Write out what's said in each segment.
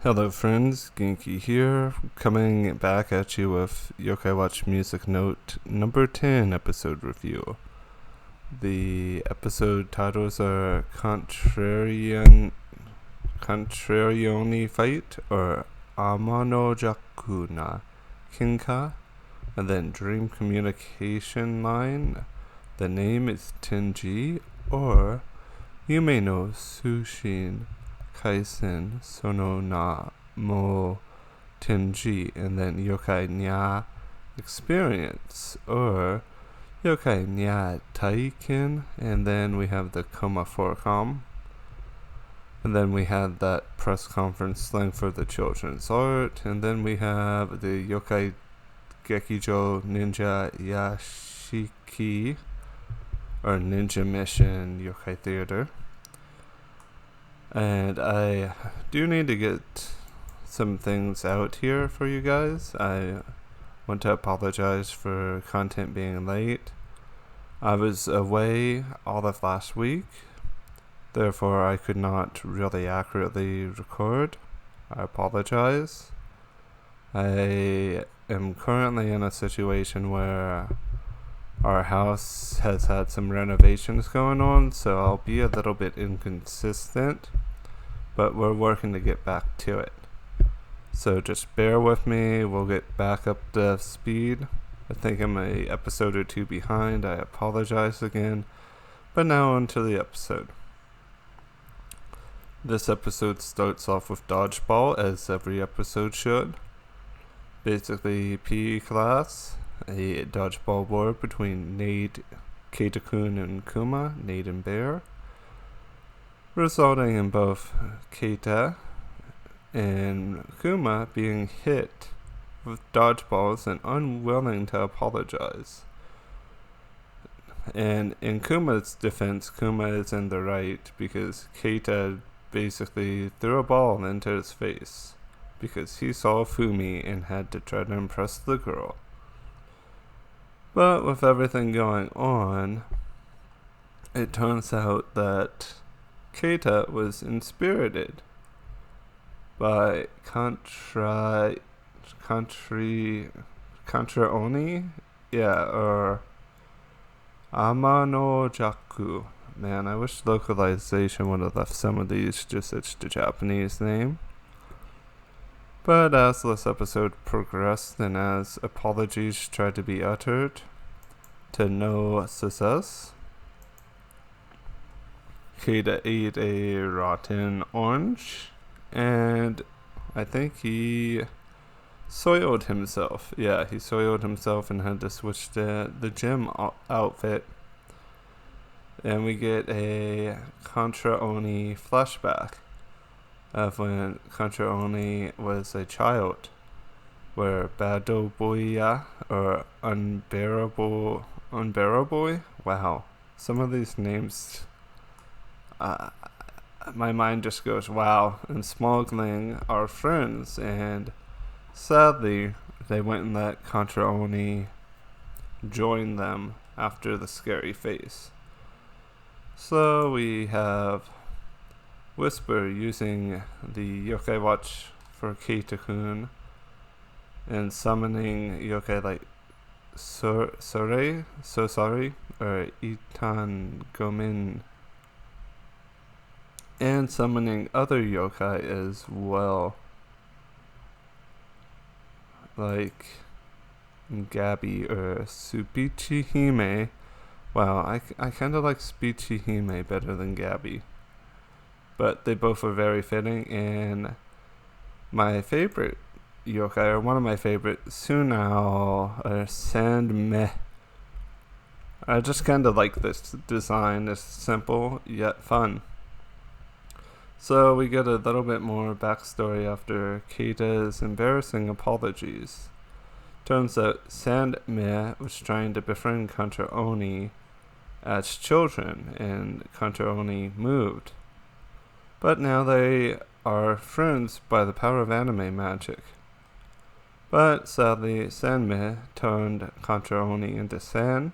Hello friends, Genki here, coming back at you with Yokai Watch Music Note number 10 episode review. The episode titles are Contrarioni Fight or Amano Jakuna Kinka, and then Dream Communication Line. The name is Tenji, or you may know Sushin Kaisen Sono na Mo Tenji, and then Yokai Nya Experience, or Yokai Nya Taiken, and then we have the Koma 4Com, and then we had that press conference slang for the children's art, and then we have the Yokai Gekijo Ninja Yashiki, or Ninja Mission Yokai Theater. And I do need to get some things out here for you guys. I want to apologize for content being late. I was away all of last week, therefore I could not really accurately record. I apologize. I am currently in a situation where our house has had some renovations going on, so I'll be a little bit inconsistent, but we're working to get back to it. So just bear with me, we'll get back up to speed. I think I'm an episode or two behind, I apologize again, but now on to the episode. This episode starts off with dodgeball, as every episode should. Basically, PE class, a dodgeball war between Nate, Keita-kun, and Kuma, Nate and Bear, resulting in both Keita and Kuma being hit with dodgeballs and unwilling to apologize. And in Kuma's defense, Kuma is in the right because Keita basically threw a ball into his face because he saw Fumi and had to try to impress the girl. But with everything going on, it turns out that Keita was inspirited by Contraoni? Yeah, or Amano Jaku. Man, I wish localization would have left some of these just as the Japanese name. But as this episode progressed and as apologies tried to be uttered, to no success, Keita ate a rotten orange, and I think he soiled himself. Yeah, he soiled himself and had to switch to the gym outfit. And we get a Contra Oni flashback of when Contra Oni was a child, where Badoboya, or Unbearable, wow, some of these names, my mind just goes wow, and Smogling are friends, and sadly, they went and let Contra Oni join them after the scary face. So we have Whisper using the Yokai Watch for Keita-kun and summoning Yokai like So Sorry, or Itan Gomin, and summoning other yokai as well, like Gabi or Tsubichi Hime. Wow, I kind of like Tsubichi Hime better than Gabi, but they both are very fitting. And my favorite yokai, or one of my favorite, Sunao or Sandmeh. I just kind of like this design. It's simple yet fun. So we get a little bit more backstory after Keita's embarrassing apologies. Turns out Sandmeh was trying to befriend Contra Oni as children, and Contra Oni moved. But now they are friends by the power of anime magic. But sadly, Sandmeh turned Contra Oni into sand.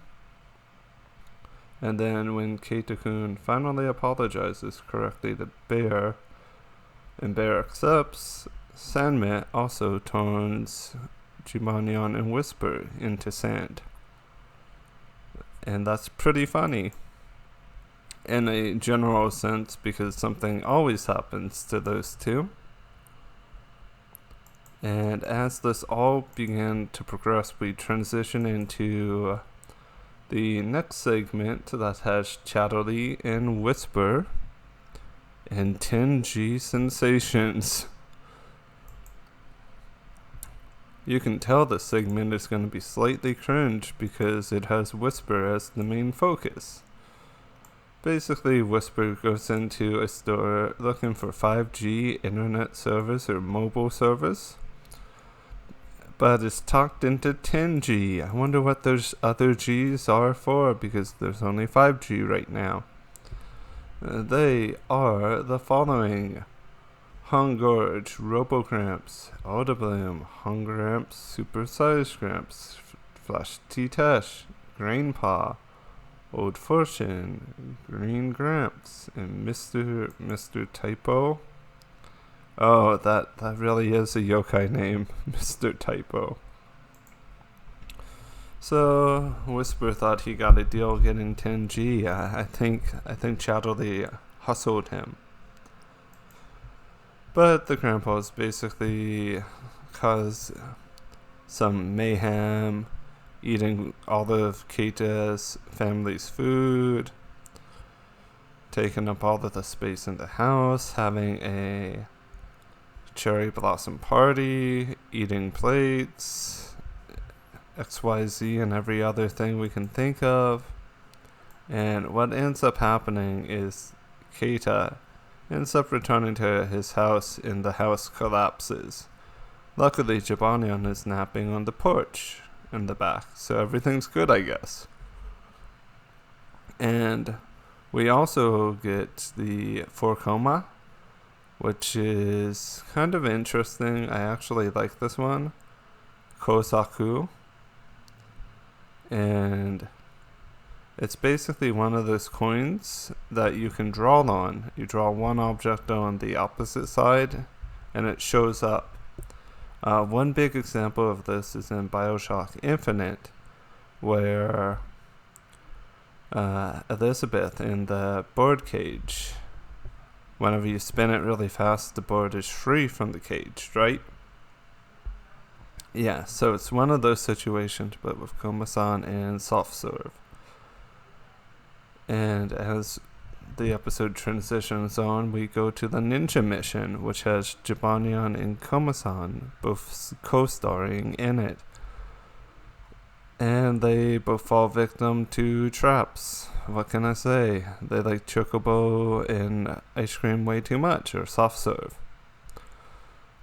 And then when Keita-kun finally apologizes correctly to Bear, and Bear accepts, Sandmit also turns Jibanyan and Whisper into sand. And that's pretty funny in a general sense, because something always happens to those two. And as this all began to progress, we transition into the next segment that has Chatterley and Whisper and 10G sensations. You can tell this segment is going to be slightly cringe because it has Whisper as the main focus. Basically, Whisper goes into a store looking for 5G internet service or mobile service, but it's talked into 10G. I wonder what those other G's are for, because there's only 5G right now. They are the following: Hungorge, Robogramps, Audibloom, Hungramps, Super Size Gramps, Flash T-Tash, Grainpaw, Old Fortune, Green Gramps, and Mr. Typo. Oh, that really is a yokai name, Mr. Typo. So Whisper thought he got a deal getting 10G. I think Chatterley hustled him. But the grandpas basically caused some mayhem, eating all of Keita's family's food, taking up all of the space in the house, having a cherry blossom party, eating plates, XYZ and every other thing we can think of. And what ends up happening is Keita ends up returning to his house, and the house collapses. Luckily, Jibanyan is napping on the porch in the back, so everything's good, I guess. And we also get the Forkoma, which is kind of interesting. I actually like this one. Kosaku. And it's basically one of those coins that you can draw on. You draw one object on the opposite side, and it shows up. One big example of this is in BioShock Infinite, where Elizabeth in the board cage, whenever you spin it really fast, the board is free from the cage, right? Yeah, so it's one of those situations, but with Koma-san and Soft Serve. And as the episode transitions on, we go to the ninja mission, which has Jibanyan and Koma-san both co-starring in it. And they both fall victim to traps. What can I say? They like Chocobo and ice cream way too much, or soft serve.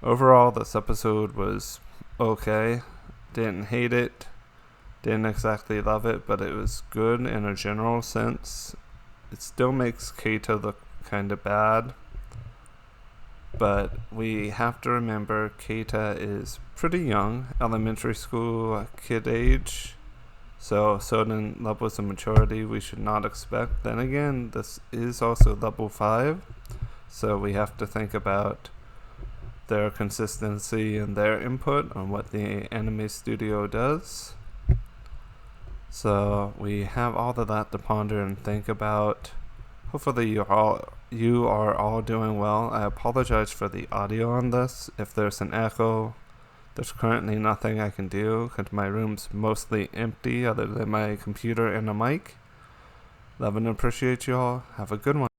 Overall, this episode was okay. Didn't hate it. Didn't exactly love it, but it was good in a general sense. It still makes Keita look kind of bad. But we have to remember Keita is pretty young, elementary school kid age. So certain levels of maturity we should not expect. Then again, this is also level 5. So we have to think about their consistency and their input on what the anime studio does. So we have all of that to ponder and think about. Hopefully you are all doing well. I apologize for the audio on this. If there's an echo, there's currently nothing I can do because my room's mostly empty other than my computer and a mic. Love and appreciate you all. Have a good one.